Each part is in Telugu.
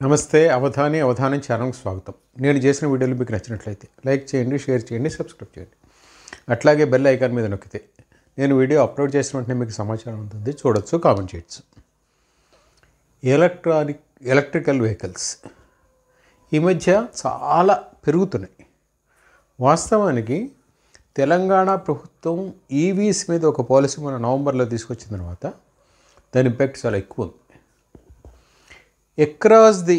నమస్తే అవధానం ఛానల్కి స్వాగతం. నేను చేసిన వీడియోలు మీకు నచ్చినట్లయితే లైక్ చేయండి, షేర్ చేయండి, సబ్స్క్రైబ్ చేయండి. అట్లాగే బెల్ ఐకాన్ మీద నొక్కితే నేను వీడియో అప్లోడ్ చేసిన వెంటనే మీకు సమాచారం ఉంటుంది, చూడొచ్చు, కామెంట్ చేయొచ్చు. ఎలక్ట్రికల్ వెహికల్స్ ఈ మధ్య చాలా పెరుగుతున్నాయి. వాస్తవానికి తెలంగాణ ప్రభుత్వం ఈవీస్ మీద ఒక పాలసీ మన నవంబర్లో తీసుకొచ్చిన తర్వాత దాని ఇంపాక్ట్ చాలా ఎక్కువ ఉంది. అక్రాస్ ది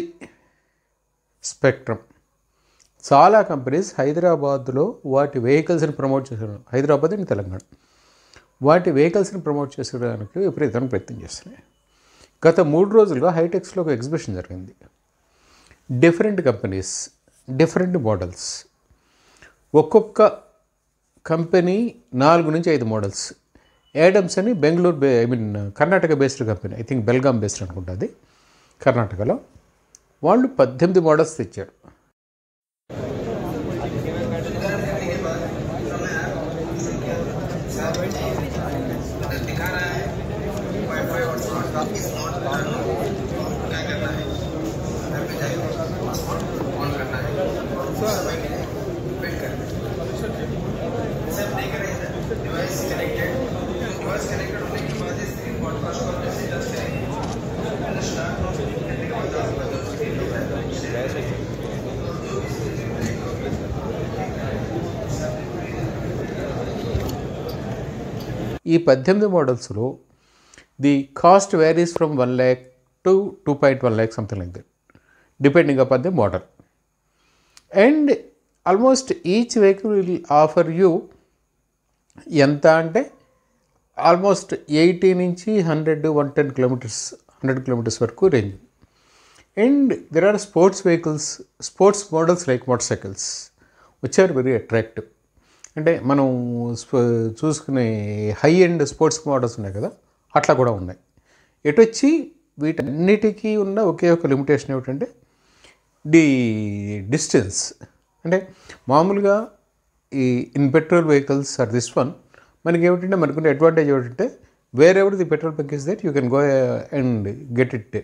స్పెక్ట్రమ్ చాలా కంపెనీస్ హైదరాబాద్లో వాటి వెహికల్స్ని ప్రమోట్ చేశారు. హైదరాబాద్ అండ్ తెలంగాణ వాటి వెహికల్స్ని ప్రమోట్ చేసేయడానికి విపరీతమైన ప్రయత్నం చేస్తున్నాయి. గత 3 రోజులుగా హైటెక్స్లో ఒక ఎగ్జిబిషన్ జరిగింది. డిఫరెంట్ కంపెనీస్, డిఫరెంట్ మోడల్స్, ఒక్కొక్క కంపెనీ 4 నుంచి 5 మోడల్స్. యాడమ్స్ అని Bengaluru Karnataka based company, I think Belgaum based అనుకుంటుంది, కర్ణాటకలో. వాళ్ళు 18 మోడల్స్ తెచ్చారు. ఈ 18 మోడల్స్లో the cost varies from 1 lakh to 2.1 lakh, something like that, depending upon the model. And almost each vehicle will offer you ఎంత అంటే ఆల్మోస్ట్ 80 నుంచి 110 కిలోమీటర్స్, 100 కిలోమీటర్స్ వరకు range. And there are sports vehicles, sports models like motorcycles which are very attractive. అంటే మనం చూసుకునే హై ఎండ్ స్పోర్ట్స్ మోడల్స్ ఉన్నాయి కదా, అట్లా కూడా ఉన్నాయి. వచ్చి వీటన్నిటికీ ఉన్న ఒకే ఒక లిమిటేషన్ ఏమిటంటే ది డిస్టెన్స్. అంటే మామూలుగా ఈ in petrol vehicles are this one, మనకి ఏమిటంటే మనకున్న అడ్వాంటేజ్ ఏమిటంటే wherever the petrol bunk is that you can go and get it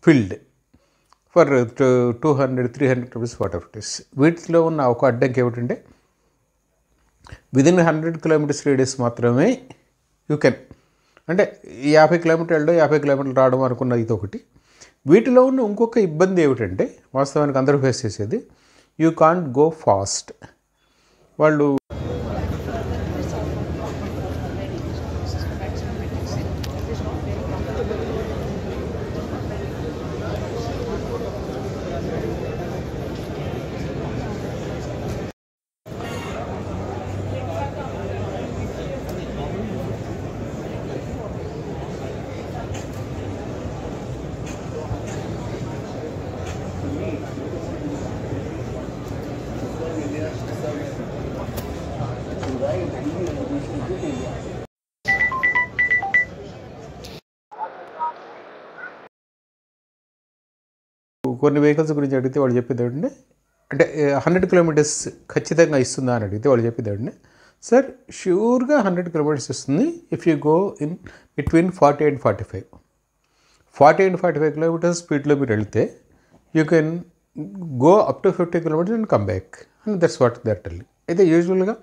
filled for 200-300 rupees whatever it is. వీటిలో ఉన్న ఒక అడ్డంకి ఏమిటంటే విదిన్ 100 కిలోమీటర్స్ రేడియస్ మాత్రమే యూ కెన్, అంటే 50 కిలోమీటర్లు 50 కిలోమీటర్లు రావడం అనుకున్న ఇది ఒకటి. వీటిలో ఉన్న ఇంకొక ఇబ్బంది ఏమిటంటే వాస్తవానికి అందరూ ఫేస్ చేసేది, యూ కాంట్ గో ఫాస్ట్. వాళ్ళు కొన్ని వెహికల్స్ గురించి అడిగితే వాళ్ళు చెప్పేది ఏంటంటే, అంటే 100 కిలోమీటర్స్ ఖచ్చితంగా ఇస్తుందా అని అడిగితే వాళ్ళు చెప్పేది ఏంటంటే, సార్ ష్యూర్గా 100 కిలోమీటర్స్ ఇస్తుంది if you go in between 40 and 45. 40 and 45 kilometres స్పీడ్లో మీరు వెళ్తే you can go up to 50 kilometres and come back, and that's what they are telling. అయితే యూజువల్గా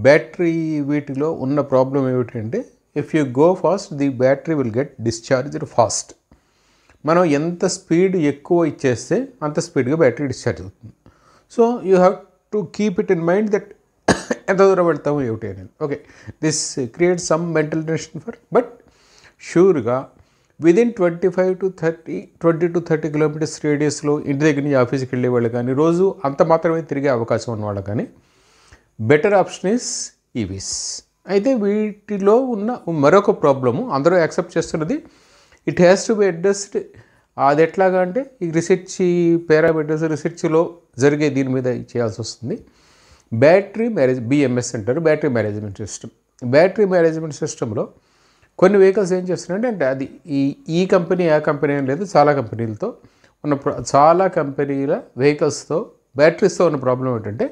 బ్యాటరీ వీటిలో ఉన్న ప్రాబ్లం ఏమిటంటే if you go fast the battery will get discharged fast. మనం ఎంత స్పీడ్ ఎక్కువ ఇచ్చేస్తే అంత స్పీడ్గా బ్యాటరీ డిశ్చార్జ్ అవుతుంది. So you have to keep it in mind that ఎంత దూరం వెళ్తాము ఏమిటి అనేది. Okay, this create some mental tension for, but షూర్గా విదిన్ 20 to 30 కిలోమీటర్స్ రేడియస్లో ఇంటి దగ్గర నుంచి ఆఫీస్కి వెళ్ళే వాళ్ళు కానీ, రోజు అంత మాత్రమే తిరిగే అవకాశం ఉన్నవాళ్ళు కానీ బెటర్ ఆప్షన్ ఈస్ ఈవీస్. అయితే వీటిలో ఉన్న మరొక ప్రాబ్లము అందరూ యాక్సెప్ట్ చేస్తున్నది, it has to be addressed. అది ఎట్లాగా అంటే ఈ పారామీటర్స్ రీసెర్చ్లో జరిగే దీని మీద చేయాల్సి వస్తుంది. బ్యాటరీ BMS అంటారు, battery management system. Battery management సిస్టంలో కొన్ని వెహికల్స్ ఏం చేస్తున్నారంటే, అంటే అది ఈ కంపెనీ ఆ కంపెనీ అని లేదు, చాలా కంపెనీలతో ఉన్న చాలా కంపెనీల వెహికల్స్తో బ్యాటరీస్తో ఉన్న ప్రాబ్లం ఏంటంటే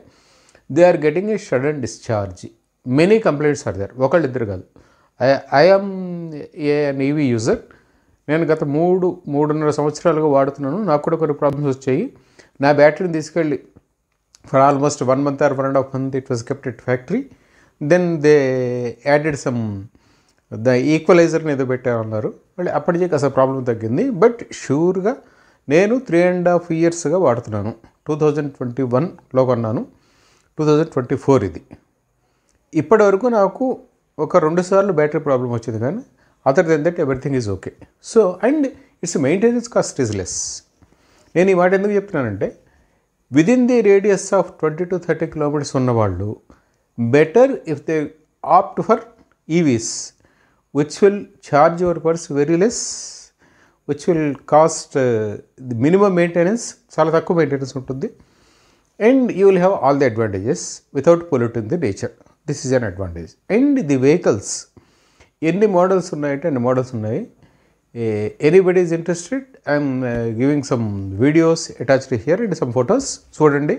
they are getting a sudden discharge. Many complaints are there, ఒకళ్ళిద్దరు కాదు. I am an EV user. నేను గత 3.5 సంవత్సరాలుగా వాడుతున్నాను. నాకు కూడా కొన్ని ప్రాబ్లమ్స్ వచ్చాయి. నా బ్యాటరీని తీసుకెళ్ళి for almost 1 month or 1.5 month it was kept at factory. Then they added some the ఈక్వలైజర్ని ఏదో పెట్టామన్నారు. మళ్ళీ అప్పటికే అసలు ప్రాబ్లం తగ్గింది. బట్ షూర్గా నేను 3.5 yearsగా వాడుతున్నాను. 2021లో కొన్నాను, 2024 ఇది. ఇప్పటి వరకు నాకు ఒక 2 సార్లు బ్యాటరీ ప్రాబ్లం వచ్చింది, కానీ other than that everything is okay. So and its maintenance cost is less. నేను ఈ మాట ఎందుకు చెప్తున్నానంటే, within the radius of 20 to 30 kilometers ఉన్నవాళ్ళు better if they opt for EVs which will charge your purse very less, which will cost the minimum maintenance, చాలా తక్కువ మెయింటెనెన్స్ ఉంటుంది. And you will have all the advantages without polluting the nature. This is an advantage. And the vehicles ఎన్ని మోడల్స్ ఉన్నాయంటే అన్ని మోడల్స్ ఉన్నాయి. Anybody is interested, I'm giving some videos attached here and some photos. చూడండి,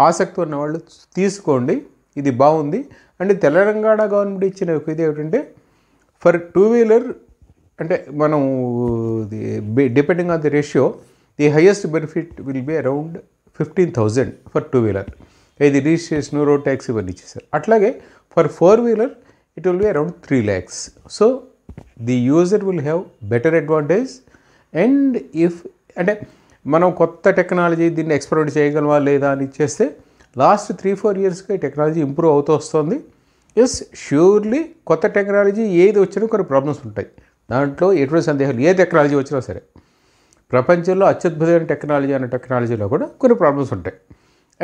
ఆసక్తి ఉన్న వాళ్ళు తీసుకోండి, ఇది బాగుంది. అండ్ తెలంగాణ గవర్నమెంట్ ఇచ్చిన ఇది ఏమిటంటే, ఫర్ 2-wheeler అంటే మనం depending on the ratio, the highest benefit will be around 15,000 for 2-wheeler. ఇది రిజిస్ట్రేషన్, రోడ్ ట్యాక్స్ ఇవన్నీ ఇచ్చేసారు. అట్లాగే for 4-wheeler it will be around 3 lakhs. So the user will have better advantage. And if అంటే మనం కొత్త టెక్నాలజీ దీన్ని ఎక్స్పెరిమెంట్ చేయగలమా లేదా అని ఇచ్చేస్తే, లాస్ట్ 3-4 yearsగా ఈ టెక్నాలజీ ఇంప్రూవ్ అవుతూ వస్తుంది. ఎస్, ష్యూర్లీ కొత్త టెక్నాలజీ ఏది వచ్చినా కొన్ని ప్రాబ్లమ్స్ ఉంటాయి. దాంట్లో ఎటువంటి సందేహాలు, ఏ టెక్నాలజీ వచ్చినా సరే, ప్రపంచంలో అత్యద్భుతమైన టెక్నాలజీ అనే టెక్నాలజీలో కూడా కొన్ని ప్రాబ్లమ్స్ ఉంటాయి.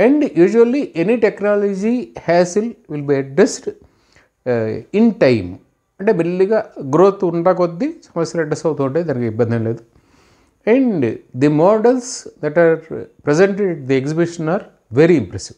And usually any technology hassle will be addressed in time. అంటే మెల్లిగా గ్రోత్ ఉన్న కొద్దీ సమస్యలు అడ్రస్ అవుతూ ఉంటాయి, దానికి ఇబ్బంది ఏం లేదు. And the models that are presented at the exhibition are very impressive.